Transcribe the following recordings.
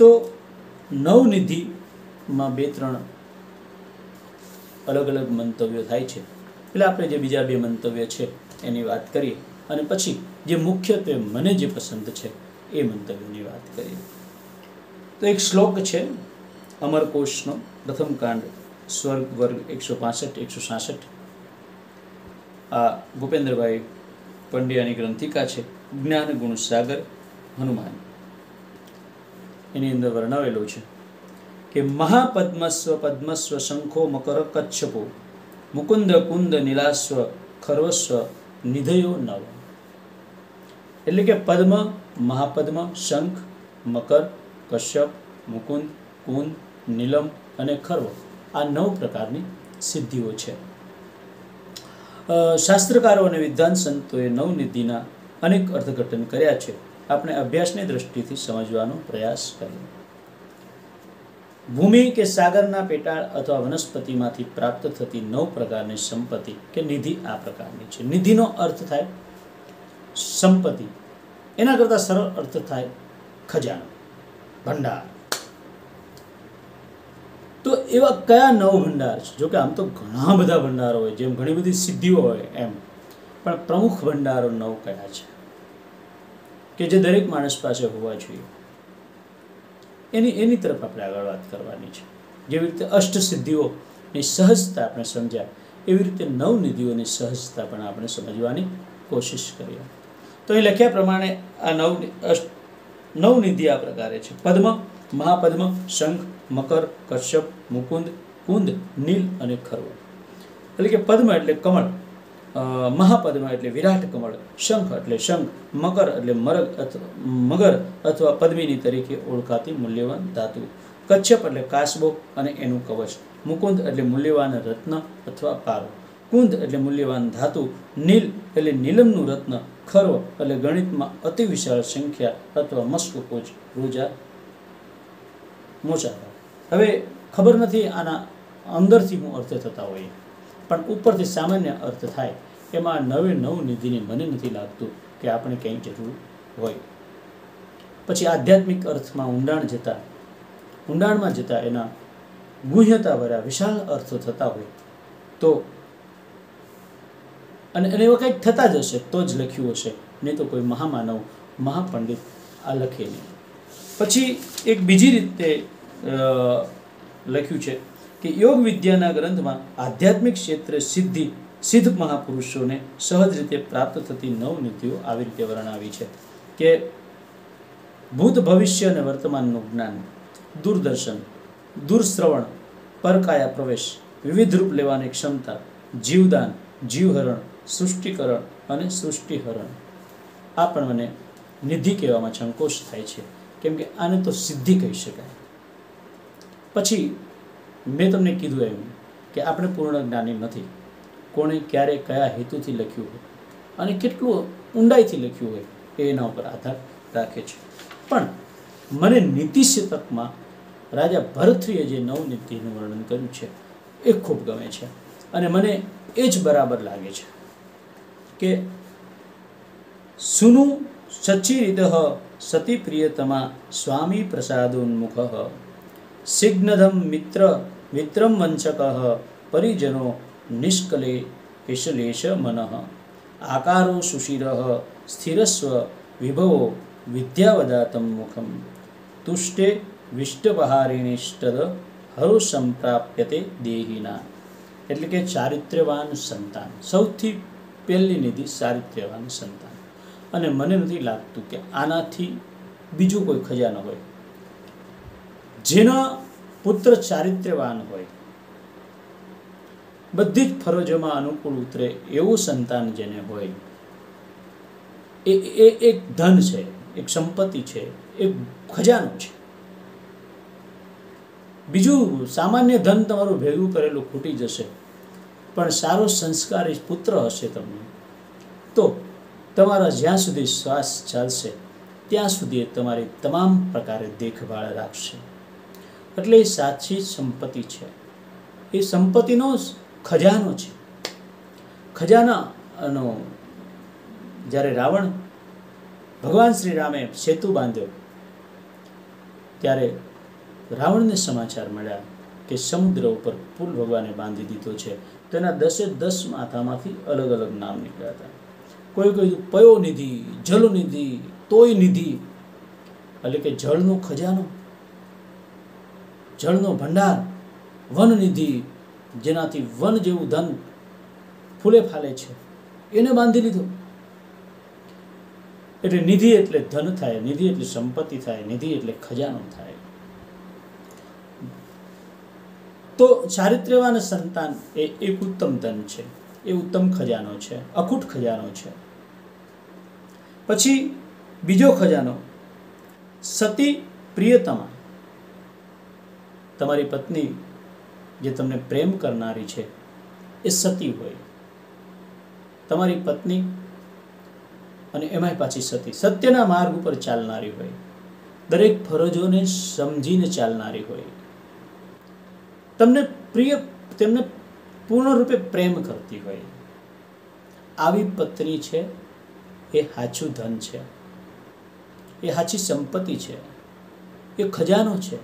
તો નવનિધિમાં બે ત્રણ અલગ અલગ મંતવ્યો થાય છે, એટલે આપણે જે બીજા બે મંતવ્ય છે એની વાત કરીએ અને પછી જે મુખ્યત્વે મને જે પસંદ છે એ મંતવ્યની વાત કરીએ. તો એક શ્લોક છે અમરકોશનો, પ્રથમ કાંડ, સ્વર્ગ વર્ગ 165-166. આ ભૂપેન્દ્રભાઈ પંડ્યાની ગ્રંથિકા છે, જ્ઞાન ગુણ સાગર હનુમાન. એની અંદર વર્ણવેલું છે કે મહાપદ્મસ્વ પદ્મસ્વ શંખો મકર કચ્છપો મુકુંદ કુંદ નીલાસ્વ ખર્વસ્વ નિધયો નવ. એટલે કે પદ્મ, મહાપદ્મ, શંખ, મકર, કશ્યપ, મુકુંદ, કુંદ, નીલમ અને ખર્વ આ 9 પ્રકારની સિદ્ધિઓ છે. શાસ્ત્રકારો અને વિદ્વાન સંતોએ નવનિધિના અનેક અર્થઘટન કર્યા છે. આપણે અભ્યાસની દ્રષ્ટિથી સમજવાનો પ્રયાસ કરીએ. ભૂમિ કે સાગરના પેટાળ અથવા વનસ્પતિમાંથી પ્રાપ્ત થતી 9 પ્રકારની સંપત્તિ કે નિધિ આ પ્રકારની છે. નિધિનો અર્થ થાય સંપત્તિ, એના કરતાં સરળ અર્થ થાય ખજાનો, ભંડાર. તો એવા કયા 9 ભંડાર છે? જોકે આમ તો ઘણા બધા ભંડારો હોય, જેમ ઘણી બધી સિદ્ધિઓ હોય એમ, પણ પ્રમુખ ભંડારો 9 કયા છે કે જે દરેક માણસ પાસે હોવા જોઈએ, એની તરફ આપણે આગળ વાત કરવાની છે. જેવી રીતે અષ્ટ સિદ્ધિઓની સહજતા આપણે સમજ્યા, એવી રીતે 9 નિધિઓની સહજતા પણ આપણે સમજવાની કોશિશ કરીએ. તો એ લખ્યા પ્રમાણે આ 9 નિધિ આ પ્રકારે છે: પદ્મ, મહાપદ્મ, શંખ, મકર, કશ્યપ, મુકુંદ, કુંદ, નીલ અને ખર્વ. એટલે કે પદ્મ એટલે કમળ, મહાપદ્મ એટલે વિરાટ કમળ, શંખ એટલે શંખ, મકર એટલે મગર અથવા પદ્મિની તરીકે ઓળખાતી મૂલ્યવાન ધાતુ, કચ્છપ એટલે કાસબો અને એનું કવચ, મુકુંદ એટલે મૂલ્યવાન રત્ન અથવા પારો, કુંદ એટલે મૂલ્યવાન ધાતુ, નીલ એટલે નીલમનું રત્ન, ખર્વ એટલે ગણિતમાં અતિ વિશાળ સંખ્યા અથવા મસ્કપોચ રોજા મોચા. હવે ખબર નથી આના અંદરથી હું અર્થ થતા હોય, પણ ઉપરથી સામાન્ય અર્થ થાય એમાં 9 નિધિની મને નથી લાગતું કે આપણે ક્યાંય જરૂર હોય. પછી આધ્યાત્મિક અર્થમાં ઊંડાણમાં જતા એના ગુહ્યતાભર્યા વિશાળ અર્થો થતા હોય તો, અને એવા કંઈક થતા જ હશે તો જ લખ્યું હશે, નહીં તો કોઈ મહામાનવ મહાપંડિત આ લખે નહીં. પછી એક બીજી રીતે લખ્યું છે કે યોગ વિદ્યાના ગ્રંથમાં આધ્યાત્મિક ક્ષેત્રે સિદ્ધ મહાપુરુષોને સહજ રીતે પ્રાપ્ત થતી 9 નિધિઓ આવી રીતે વર્ણવી છે કે ભૂત ભવિષ્ય અને વર્તમાનનું જ્ઞાન, દૂરદર્શન, દૂરશ્રવણ, પરકાયા પ્રવેશ, વિવિધ રૂપ લેવાની ક્ષમતા, જીવદાન, જીવહરણ, સૃષ્ટિકરણ અને સૃષ્ટિહરણ. આ પણ મને નિધિ કહેવામાં સંકોચ થાય છે, કેમ કે આને તો સિદ્ધિ કહી શકાય. પછી મેં તમને કીધું એમ કે આપણે પૂર્ણ જ્ઞાની નથી. કોણે ક્યારે કયા હેતુથી લખ્યું હોય અને કેટલું ઊંડાઈથી લખ્યું હોય એના ઉપર આધાર રાખે છે. પણ મને નીતિ શતકમાં રાજા ભરતરીએ જે 9 નિધિનું વર્ણન કર્યું છે એ ખૂબ ગમે છે, અને મને એ જ બરાબર લાગે છે કે સુનુ સચ્ચિરિત સતી પ્રિયતમા સ્વામી પ્રસાદોન્મુખ સિગ્નધમ મિત્રમ વંચક પરિજનો નિષ્કલે કેશલેશ મનઃ આકારો સુશિર સ્થિરસ્વ વિભવો વિદ્યાવદાતમ મુખમ તુષ્ટે વિષ્ટપહારિણીષ્ટદ હરો સંપ્રાપ્યતે દેહિના. એટલે કે ચારિત્ર્યવાન સંતાન, સૌથી પહેલી નિધિ ચારિત્ર્યવાન સંતાન. અને મને નથી લાગતું કે આનાથી બીજું કોઈ ખજાનો હોય. જેના પુત્ર ચારિત્ર્યવાન હોય, બધી જ ફરજોમાં અનુકૂળ ઉતરે એવું સંતાન જેને હોય, એ એક ધન છે, એક સંપત્તિ છે, એક ખજાનો છે. બીજું સામાન્ય ધન તમારું ભેગું કરેલું ખૂટી જશે, પણ સારો સંસ્કારી પુત્ર હશે તમને તો તમારા જ્યાં સુધી શ્વાસ ચાલશે ત્યાં સુધી તમારી તમામ પ્રકારે દેખભાળ રાખશે. એટલે એ સાચી સંપત્તિ છે, એ સંપત્તિનો ખજાનો છે. ખજાનાનો જ્યારે ભગવાન શ્રી રામે સેતુ બાંધ્યો ત્યારે રાવણને સમાચાર મળ્યા કે સમુદ્ર ઉપર પુલ ભગવાને બાંધી દીધો છે. તો એના 10 માથામાંથી અલગ અલગ નામ નીકળ્યા હતા. કોઈ કહ્યું પયો નિધિ, જલ નિધિ, તોય નિધિ, એટલે કે જળનો ખજાનો, જળનો ભંડાર, વન નિધિ, જેનાથી વન જેવું ધન ફૂલે ફાલે છે, એને બાંધી લીધો. એટલે નિધિ એટલે ધન થાય, નિધિ એટલે સંપત્તિ થાય, નિધિ એટલે ખજાનો થાય. તો ચારિત્ર્યવાન સંતાન એ એક ઉત્તમ ધન છે, એ ઉત્તમ ખજાનો છે, અખૂટ ખજાનો છે. પછી બીજો ખજાનો સતી પ્રિયતમા. તમારી પત્ની જે તમને પ્રેમ કરનારી છે એ સતી હોય. તમારી પત્ની અને એમાંય પાછી સતી, સત્યના માર્ગ ઉપર ચાલનારી હોય, દરેક ફરજોને સમજીને ચાલનારી હોય, તમને પ્રિય, તેમને પૂર્ણ રૂપે પ્રેમ કરતી હોય. આવી પત્ની છે એ સાચું ધન છે, એ સાચી સંપત્તિ છે, એ ખજાનો છે.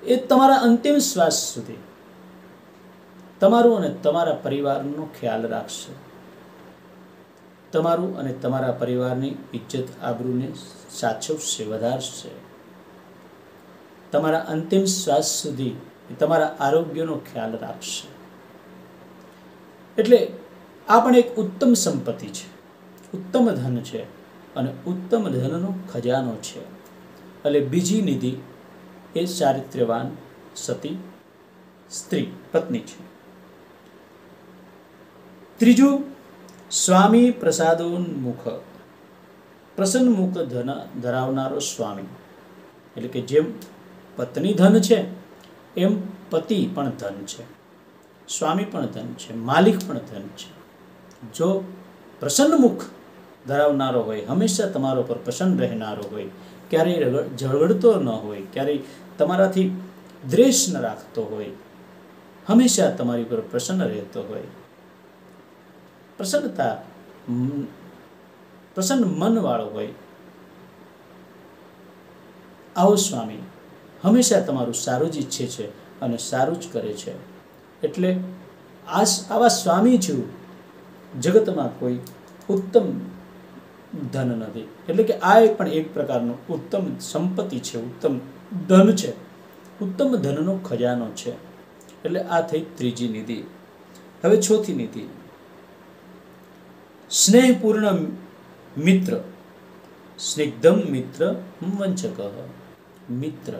એ તમારા અંતિમ શ્વાસ સુધી તમારું અને તમારા પરિવારનો ખ્યાલ રાખશે, તમારું અને તમારા પરિવારની ઇજ્જત આબરૂને સાચવશે, વધારશે. તમારા અંતિમ શ્વાસ સુધી તમારા આરોગ્યનો ખ્યાલ રાખશે. એટલે આ પણ એક ઉત્તમ સંપત્તિ છે, ઉત્તમ ધન છે અને ઉત્તમ ધનનો ખજાનો છે. એટલે બીજી નિધિ એ ચારિત્ર્યવાન સતી સ્ત્રી, પત્ની છે. ત્રીજું સ્વામી પ્રસાદોન્મુખ, પ્રસન્ન મુખ ધરાવનારો સ્વામી. એટલે કે જેમ પત્ની ધન છે એમ પતિ પણ ધન છે, સ્વામી પણ ધન છે, માલિક પણ ધન છે. જો પ્રસન્ન મુખ ધરાવનારો હોય, હંમેશા તમારા પર પ્રસન્ન રહેનારો હોય, ક્યારેય ઝઘડતો ન હોય, ક્યારેય તમારાથી દ્વેષ ન રાખતો હોય, હંમેશા તમારી પર પ્રસન્ન રહેતો હોય, પ્રસન્ન મન વાળો હોય, આવો સ્વામી હંમેશા તમારું સારું જ ઈચ્છે છે અને સારું જ કરે છે. એટલે આવા સ્વામી જેવું જગતમાં કોઈ ઉત્તમ ધન નથી. એટલે કે આ પણ એક પ્રકારનું ઉત્તમ સંપત્તિ છે, ઉત્તમ ધન છે, ઉત્તમ ધનનો ખજાનો છે. એટલે આ થઈ ત્રીજી નિધિ. હવે ચોથી નિધિ સ્નેહપૂર્ણ મિત્ર, સ્નિગ્ધમ મિત્ર વંચક. મિત્ર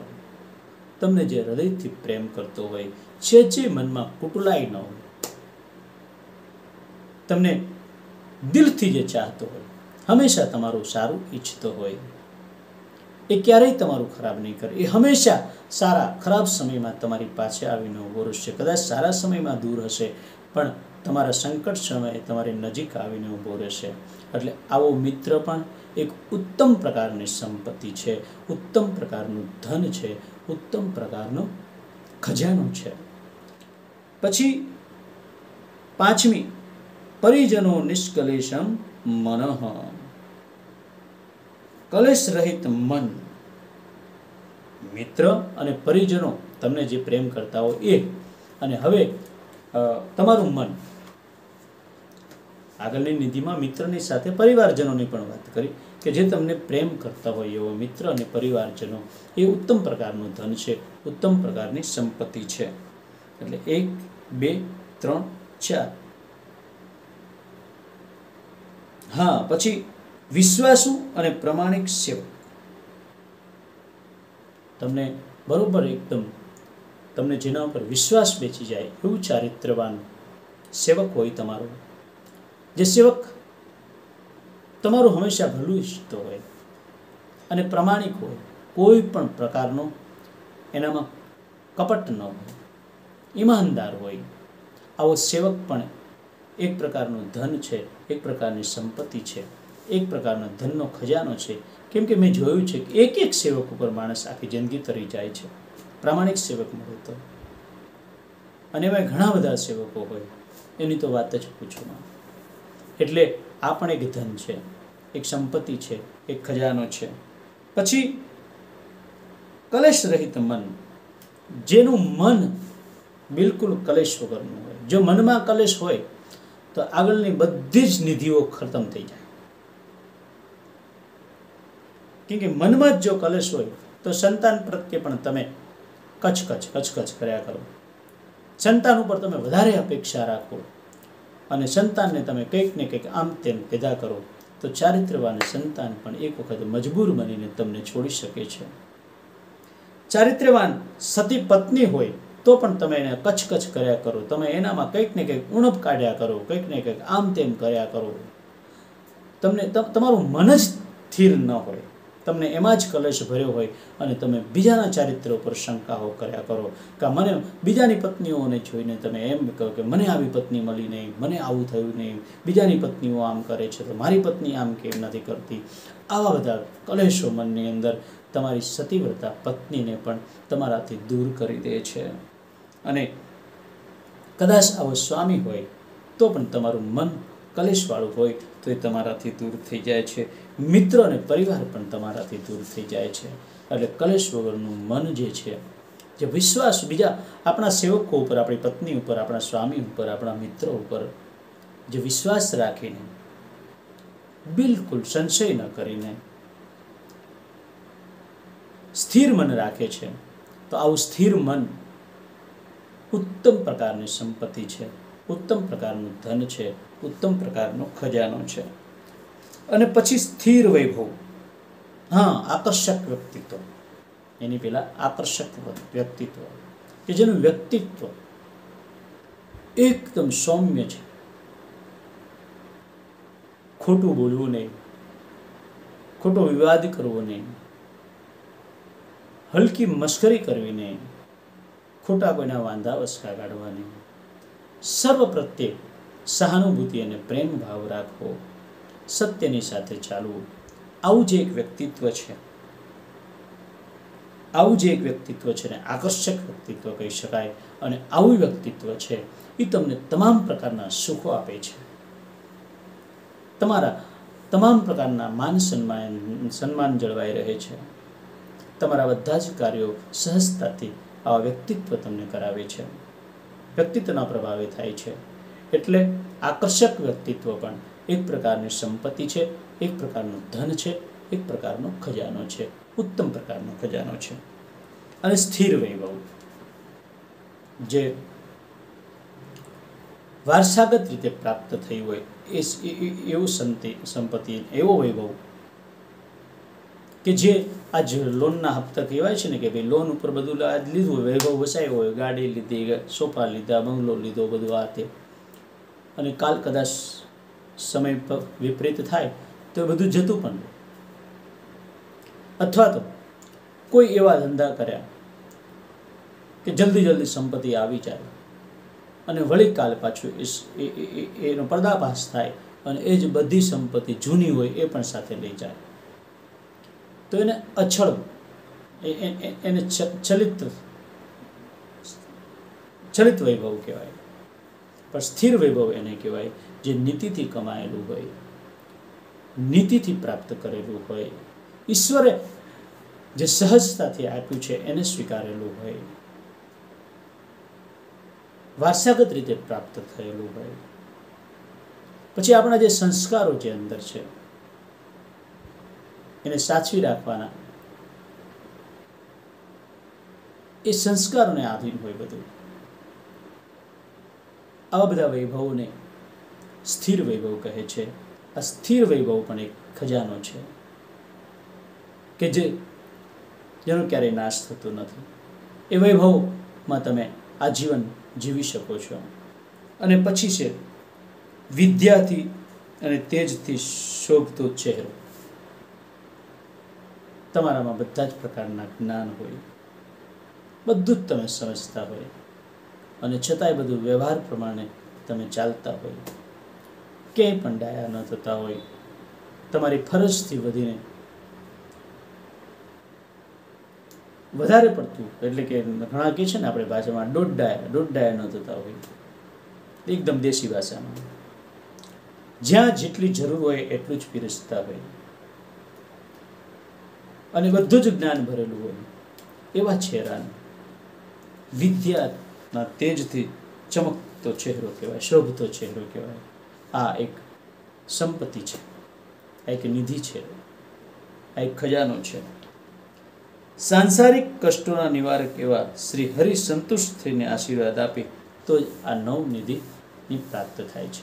તમને જે હૃદયથી પ્રેમ કરતો હોય, જે મનમાં કુટુલાઈ ન હોય, તમને દિલથી જે ચાહતો હોય, હંમેશા તમારું સારું ઈચ્છતો હોય, એ ક્યારેય તમારું ખરાબ નહીં કરે. એ હંમેશા સારા ખરાબ સમયમાં તમારી પાસે આવીને ઊભો રહેશે. કદાચ સારા સમયમાં દૂર હશે પણ તમારા સંકટ સમયે તમારી નજીક આવીને ઊભો રહેશે. એટલે આવો મિત્ર પણ એક ઉત્તમ પ્રકારની સંપત્તિ છે, ઉત્તમ પ્રકારનું ધન છે, ઉત્તમ પ્રકારનો ખજાનો છે. પછી પાંચમી પરિજનો નિષ્કલેશમ મનઃ, કલેશ રહિત મન. મિત્ર અને પરિજનો તમને જે પ્રેમ કરતા હોય એ, અને હવે તમારું મન. આગળની નિધિમાં મિત્રની સાથે પરિવારજનોની પણ વાત કરી કે જે તમને પ્રેમ કરતા હોય એવો મિત્ર અને પરિવારજનો એ ઉત્તમ પ્રકારનું ધન છે, ઉત્તમ પ્રકારની સંપત્તિ છે. એટલે 1, 2, 3, 4. હા, પછી વિશ્વાસુ અને પ્રમાણિક સેવક. તમને બરોબર એકદમ તમને જેના ઉપર વિશ્વાસ બેસી જાય એવું ચારિત્રવાન સેવક હોય તમારો, જે સેવક તમારું હંમેશા ભલું ઈચ્છતો હોય અને પ્રમાણિક હોય, કોઈ પણ પ્રકારનો એનામાં કપટ ન હોય, ઈમાનદાર હોય. આવો સેવક પણ એક પ્રકારનું ધન છે, એક પ્રકારની સંપત્તિ છે, એક પ્રકારનો ધનનો ખજાનો છે. કેમ કે મેં જોયું છે કે એક સેવક ઉપર માણસ આખી જિંદગી તરી જાય છે, પ્રામાણિક સેવક મળે તો. અને એમાં ઘણા બધા સેવકો હોય, એની તો વાત જ પૂછો. એટલે આ પણ એક ધન છે, એક સંપત્તિ છે, એક ખજાનો છે. પછી કલેશ રહિત મન, જેનું મન બિલકુલ કલેશ વગરનું હોય. જો મનમાં કલેશ હોય તો આગળની બધી જ નિધિઓ ખતમ થઈ જાય. કેમ કે મનમાં જ જો કલેશ હોય તો સંતાન પ્રત્યે પણ તમે કચકચ કર્યા કરો, સંતાન ઉપર તમે વધારે અપેક્ષા રાખો અને સંતાનને તમે કંઈક ને કંઈક આમ તેમ પેદા કરો, તો ચારિત્રવાન સંતાન પણ એક વખત મજબૂર બનીને તમને છોડી શકે છે. ચારિત્રવાન સતી પત્ની હોય તો પણ તમે એને કચકચ કર્યા કરો, તમે એનામાં કંઈક ને કંઈક ઉણપ કાઢ્યા કરો, કંઈક ને કંઈક આમ તેમ કર્યા કરો, તમને તમારું મન જ સ્થિર ન હોય, તમને એમાં જ કલેશ ભર્યો હોય અને તમે બીજાના ચારિત્ર ઉપર શંકાઓ કર્યા કરો કે મને બીજાની પત્નીઓને જોઈને તમે એમ કહો કે મને આવી પત્ની મળી નહીં, મને આવું થયું નહીં, બીજાની પત્નીઓ આમ કરે છે તો મારી પત્ની આમ કેમ નથી કરતી. આવા બધા કલેશો મનની અંદર તમારી સતીવ્રતા પત્નીને પણ તમારાથી દૂર કરી દે છે. અને કદાચ આવો સ્વામી હોય તો પણ તમારું મન કલેશવાળું હોય તો એ તમારાથી દૂર થઈ જાય છે. મિત્ર અને પરિવાર પણ તમારાથી દૂર થઈ જાય છે. એટલે કલેશ વગરનું મન જે છે, જે વિશ્વાસ બીજા આપણા સેવકો ઉપર, આપણી પત્ની ઉપર, આપણા સ્વામી ઉપર, આપણા મિત્રો ઉપર જે વિશ્વાસ રાખીને બિલકુલ સંશય ન કરીને સ્થિર મન રાખે છે, તો આવું સ્થિર મન ઉત્તમ પ્રકારની સંપત્તિ છે, ઉત્તમ પ્રકારનું ધન છે, ઉત્તમ પ્રકારનો ખજાનો છે. અને પછી સ્થિર વૈભવ, આકર્ષક વ્યક્તિત્વ, એની પહેલા આકર્ષક વ્યક્તિત્વ કે જેનું વ્યક્તિત્વ એકદમ સૌમ્ય છે, ખોટું બોલવું નહીં, ખોટો વિવાદ કરવો નહીં, હલકી મશ્કરી કરવી નહીં, ખોટા કોઈના વાંધા વસકા કાઢવા નહીં, સર્વ પ્રત્યે સહાનુભૂતિ અને પ્રેમ ભાવ રાખવો, સત્યની સાથે ચાલવું, આવું જે એક વ્યક્તિત્વ છે, આવું જે એક વ્યક્તિત્વ છે ને આકર્ષક વ્યક્તિત્વ કહી શકાય. અને આવું વ્યક્તિત્વ છે એ તમને તમામ પ્રકારના સુખો આપે છે, તમારા તમામ પ્રકારના માન સન્માન જળવાઈ રહે છે, તમારા બધા જ કાર્યો સહજતાથી આવા વ્યક્તિત્વ તમને કરાવે છે, વ્યક્તિત્વના પ્રભાવે થાય છે. એટલે આકર્ષક વ્યક્તિત્વ પણ એક પ્રકારની સંપત્તિ છે, એક પ્રકારનું ધન છે, એક પ્રકારનો ખજાનો છે, ઉત્તમ પ્રકારનો ખજાનો છે. અને સ્થિર વૈભવ, જે વારસાગત રીતે પ્રાપ્ત થઈ હોય એવું સંપત્તિ, એવો વૈભવ કે જે આજ લોનના હપ્તા કહેવાય છે ને કે ભાઈ લોન ઉપર બધું લીધું હોય, વૈભવ વસાયો હોય, ગાડી લીધી, સોફા લીધા, બંગલો લીધો, બધું આ તે, અને કાલ કદાચ સમય વિપરીત થાય તો એ બધું જતું પણ રહે. અથવા તો કોઈ એવા ધંધા કર્યા કે જલ્દી સંપત્તિ આવી જાય અને વળી કાલ પાછું એનો પર્દાફાશ થાય અને એ જ બધી સંપત્તિ જૂની હોય એ પણ સાથે લઈ જાય, તો એને અછળ, એને ચલિત વૈભવ કહેવાય. પણ સ્થિર વૈભવ એને કહેવાય જે નીતિથી કમાયેલું હોય, નીતિથી પ્રાપ્ત કરેલું હોય, ઈશ્વરે જે સહજતાથી આપ્યું છે એને સ્વીકારેલું હોય, વારસાગત રીતે પ્રાપ્ત થયેલું હોય. પછી આપણા જે સંસ્કારો જે અંદર છે એને સાચવી રાખવાના, એ સંસ્કારોને આધીન હોય બધું. આવા બધા વૈભવોને સ્થિર વૈભવ કહે છે. આ સ્થિર વૈભવ પણ એક ખજાનો છે કે જેનો ક્યારેય નાશ થતો નથી. એ વૈભવમાં તમે આજીવન જીવી શકો છો. અને પછી છે વિદ્યાથી અને તેજથી શોભતો ચહેરો. તમારામાં બધા જ પ્રકારના જ્ઞાન હોય, બધું જ તમે સમજતા હોય, અને છતાંય બધું વ્યવહાર પ્રમાણે તમે ચાલતા હોય, ક્યાંય પણ ડાયા ન થતા હોય, તમારી ફરજથી વધીને વધારે પડતું, એટલે કે ઘણા કહે છે ને આપણે ભાષામાં દોઢ ડાયા ન થતા હોય, એકદમ દેશી ભાષામાં જ્યાં જેટલી જરૂર હોય એટલું જ પીરસતા હોય, અને બધું જ જ્ઞાન ભરેલું હોય. એવા ચહેરાને વિદ્યાના તેજથી ચમકતો ચહેરો કહેવાય, શોભતો ચહેરો કહેવાય. આ એક સંપત્તિ છે, આ એક નિધિ છે, આ એક ખજાનો છે. સાંસારિક કષ્ટોના નિવારક એવા શ્રી હરિ સંતુષ્ટ થઈને આશીર્વાદ આપે તો જ આ નવનિધિની પ્રાપ્ત થાય છે.